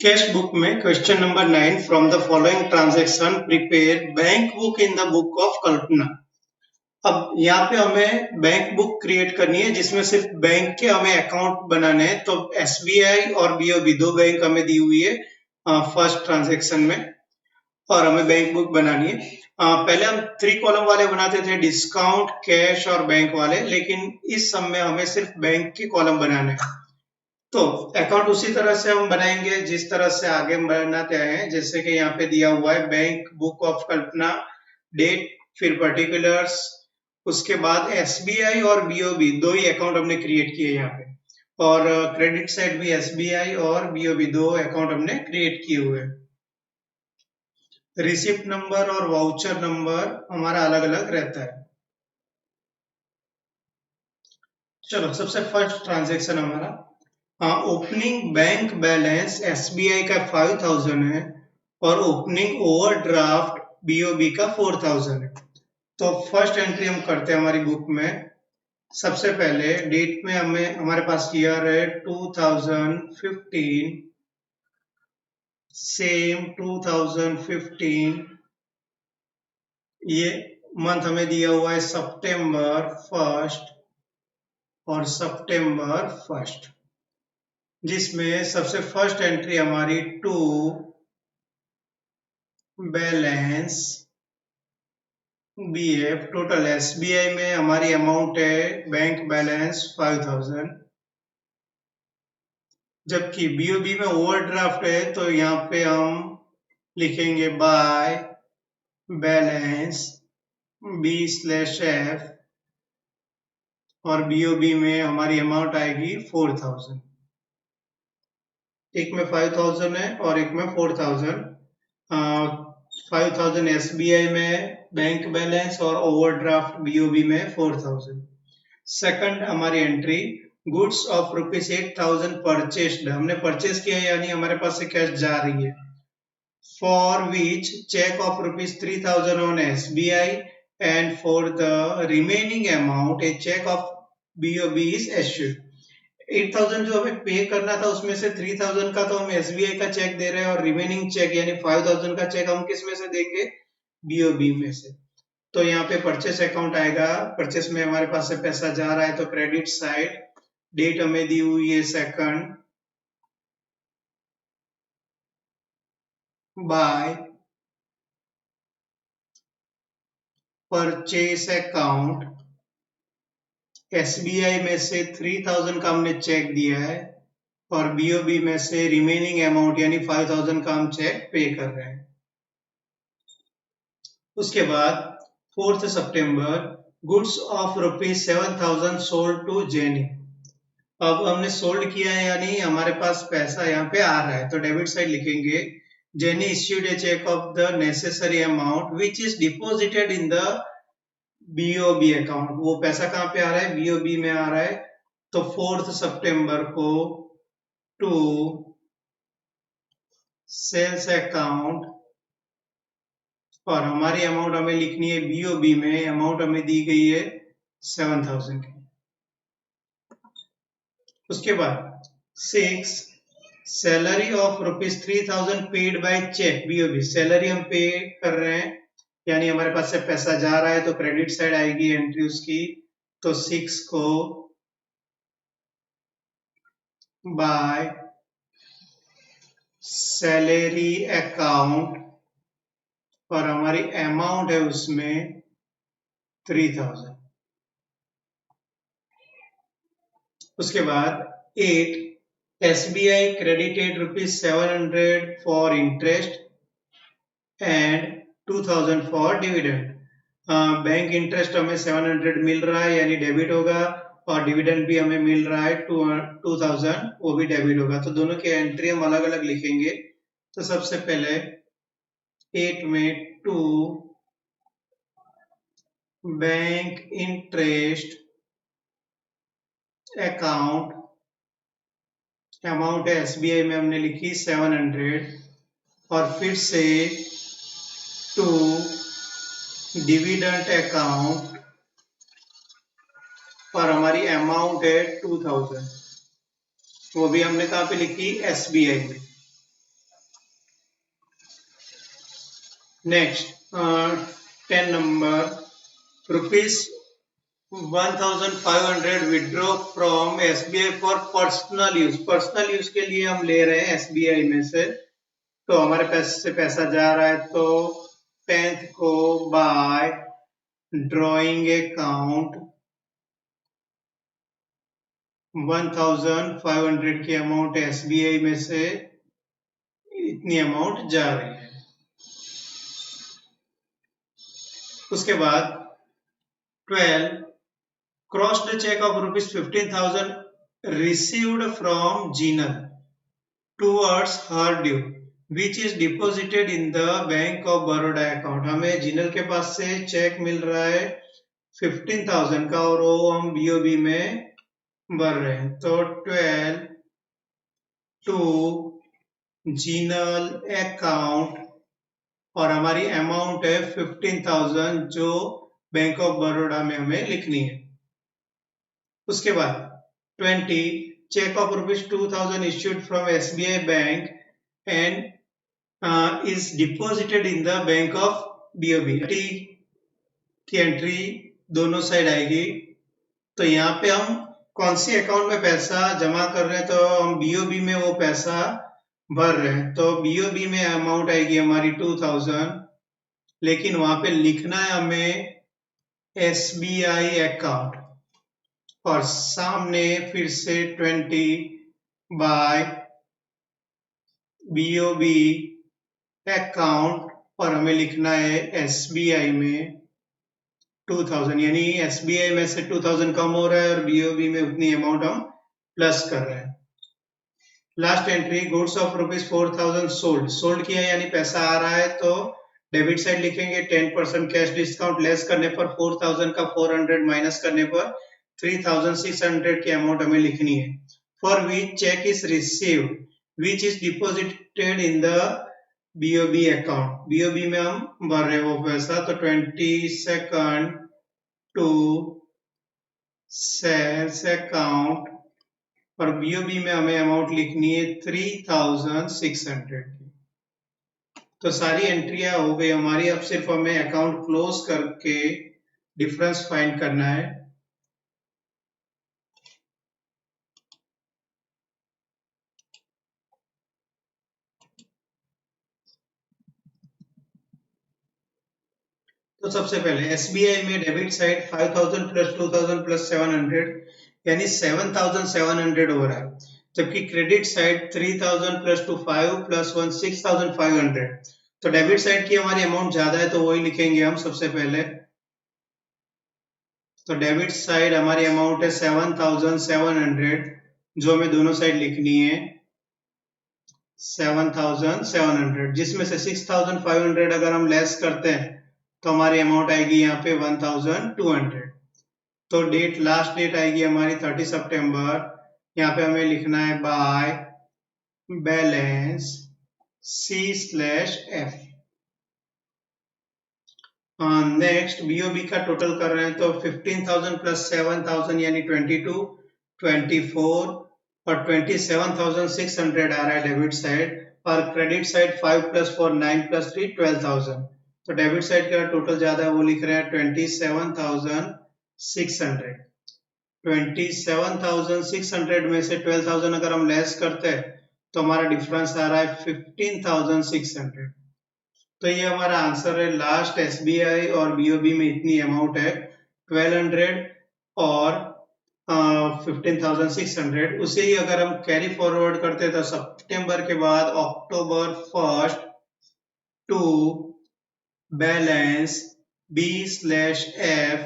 Cash book में question number 9 from the following transaction prepare bank book in the book of Kalpana. अब यहाँ पे हमें बैंक बुक क्रिएट करनी है जिसमें सिर्फ बैंक के हमें अकाउंट बनाने हैं। तो एसबीआई और बीओबी दो बैंक हमें दी हुई है फर्स्ट ट्रांजैक्शन में और हमें बैंक बुक बनानी है। पहले हम 3 कॉलम वाले बनाते थे, डिस्काउंट, कैश और बैंक वाले, लेकिन इस सब में हमें सिर्फ बैंक के कॉलम बनाने हैं। तो अकाउंट उसी तरह से हम बनाएंगे जिस तरह से आगे हम बनाते हैं, जैसे कि यहाँ पे दिया हुआ है bank book of Kalpana, date, फिर पर्टिकुलर्स, उसके बाद एसबीआई और बीओबी दो ही अकाउंट हमने क्रिएट किए यहाँ पे, और क्रेडिट साइड भी एसबीआई और बीओबी दो अकाउंट हमने क्रिएट किए हुए हैं। रिसिप्ट नंबर और वाउचर नंबर हमारा अलग अलग रहता है। चलो सबसे फर्स्ट ट्रांजेक्शन हमारा ओपनिंग बैंक बैलेंस एसबीआई का 5000 है और ओपनिंग ओवरड्राफ्ट बीओबी का 4000 है। तो फर्स्ट एंट्री हम करते हैं हमारी बुक में। सबसे पहले डेट में हमारे पास ईयर है 2015, सेम 2015। ये मंथ हमें दिया हुआ है सितंबर 1 और सितंबर 1, जिसमें सबसे फर्स्ट एंट्री हमारी to balance BF total. SBI में हमारी अमाउंट है बैंक बैलेंस 5000, जबकि बीओबी में ओवरड्राफ्ट है तो यहाँ पे हम लिखेंगे बाय बैलेंस B/F और बीओबी में हमारी अमाउंट आएगी 4000। एक में 5000 है और एक में 4000। 5000 एसबीआई में बैंक बैलेंस और ओवरड्राफ्ट बीओबी में 4000। सेकंड हमारी एंट्री गुड्स ऑफ ₹8000 परचेस्ड, हमने परचेस किया यानी हमारे पास से कैश जा रही है। For which cheque of ₹3000 on SBI and for the remaining amount a cheque of BOB is issued. 8000 जो हमें पे करना था उसमें से 3000 का तो हम एसबीआई का चेक दे रहे हैं और रिमेनिंग चेक यानी 5000 का चेक हम किस में से देंगे? बीओबी में से। तो यहाँ पे परचेस अकाउंट आएगा, परचेस में हमारे पास से पैसा जा रहा है तो क्रेडिट साइड, डेट हमें दी हुई है 2 बाय परचेस अकाउंट। एसबीआई में से 3000 का हमने चेक दिया है और बीओबी में से रिमेनिंग अमाउंट यानी 5000 का हम चेक पे कर रहे हैं। उसके बाद 4 सितंबर goods of ₹7000 sold to Jenny. अब हमने सोल्ड किया है यानी हमारे पास पैसा यहाँ पे आ रहा है तो डेबिट साइड लिखेंगे Jenny issued a cheque of the necessary amount which is deposited in the BOB account. वो पैसा कहाँ पे आ रहा है? बीओबी में आ रहा है। तो 4 सितंबर को टू सेल्स अकाउंट और हमारी अमाउंट हमें लिखनी है बीओबी में, अमाउंट हमें दी गई है 7000 की। उसके बाद 6 salary of ₹3000 paid by cheque BOB. Salary हम पे कर रहे हैं यानी हमारे पास से पैसा जा रहा है तो क्रेडिट साइड आएगी एंट्री उसकी। तो 6 को बाय सैलरी अकाउंट और हमारी अमाउंट है उसमें 3000। उसके बाद 8 SBI credited ₹700 for interest and 2000 for dividend. Bank interest हमें 700 मिल रहा है यानी डेबिट होगा और डिविडेंड भी हमें मिल रहा है 2000, वो भी डेबिट होगा। तो दोनों की एंट्री हम अलग अलग लिखेंगे। तो सबसे पहले 8 में 2 बैंक इंटरेस्ट अकाउंट, अमाउंट है एसबीआई में हमने लिखी 700 और फिर से 2 डिविडेंड अकाउंट और हमारी अमाउंट है 2000, वो भी हमने कहाँ पे लिखी? एसबीआई में। Next 10 number ₹1,500 withdraw from SBI for personal use. Personal use के लिए हम ले रहे हैं SBI में से, तो हमारे पास से पैसा जा रहा है, तो 10th को बाय ड्रॉइंग अकाउंट 1,500 की अमाउंट SBI में से इतनी अमाउंट जा रही है। उसके बाद 12 cross the cheque of ₹15,000 received from Jinal towards her due which is deposited in the Bank of Baroda account। हमें जिनल के पास से चेक मिल रहा है 15,000 का और वो हम BOB में भर रहे हैं, तो 12 टू जिनल अकाउंट और हमारी अमाउंट है 15,000 जो बैंक ऑफ बड़ौदा में हमें लिखनी है। उसके बाद 20 cheque of ₹2,000 issued from SBI bank and is deposited in the bank of BOB। की एंट्री दोनों साइड आएगी, तो यहाँ पे हम कौन सी अकाउंट में पैसा जमा कर रहे हैं, तो हम BOB में वो पैसा भर रहे हैं, तो BOB में अमाउंट आएगी हमारी 2,000, लेकिन वहां पे लिखना है हमें SBI अकाउंट और सामने फिर से 20 बाय BOB अकाउंट और हमें लिखना है SBI में 2,000, यानी SBI में से 2,000 कम हो रहा है और BOB में उतनी अमाउंट हम प्लस कर रहे हैं। Last entry goods of ₹4,000 sold किया यानी पैसा आ रहा है, तो डेबिट साइड लिखेंगे 10% कैश डिस्काउंट लेस करने पर 4,000 का 400 माइनस करने पर 3,600 की अमाउंट हमें लिखनी है। For which cheque is received which is deposited in the BOB account. BOB में हम भर रहे वो पैसा, तो 22nd टू सेल्स अकाउंट और BOB में हमें अमाउंट लिखनी है 3,600 की। तो सारी एंट्रियां हो गई हमारी, अब सिर्फ हमें अकाउंट क्लोज करके डिफरेंस फाइंड करना है। तो सबसे पहले SBI में डेबिट साइड 5,000 प्लस 2,000 प्लस 700 यानी 7,700 हो रहा है, जबकि क्रेडिट साइड 3,000 प्लस 5 प्लस 1 6,500। तो डेबिट साइड की हमारी अमाउंट ज्यादा है, तो वही लिखेंगे हम सबसे पहले। तो डेबिट साइड हमारी अमाउंट है 7,700 जो हमें दोनों साइड लिखनी है 7,700, जिसमें से 6,500 अगर हम लेस करते हैं तो हमारी अमाउंट आएगी यहाँ पे 1,200। तो डेट लास्ट डेट आएगी हमारी 30 सितंबर। यहाँ पे हमें लिखना है by balance C/F। Next BOB का टोटल कर रहे हैं, तो 15,000 प्लस 7,000 यानी 22, 24 और 27,600 आ रहा है डेबिट साइड, और क्रेडिट साइड 5 प्लस 4 9 प्लस 3 12,000। तो डेबिट साइड का टोटल ज्यादा है, वो लिख रहे हैं 27,600। 27,600 में से 12,000 अगर हम लेस करते हैं तो हमारा डिफरेंस आ रहा है 15,600। तो ये हमारा आंसर है। लास्ट SBI और BOB में इतनी अमाउंट है 1,200 और 15,600। उसे ही अगर हम कैरी फॉरवर्ड करते तो सितंबर के बाद अक्टूबर 1 टू बैलेंस B/F,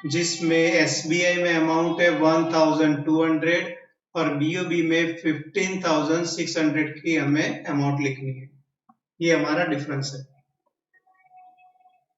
जिसमें SBI में अमाउंट है 1,200 और BOB में 15,600 की हमें अमाउंट लिखनी है। ये हमारा डिफरेंस है।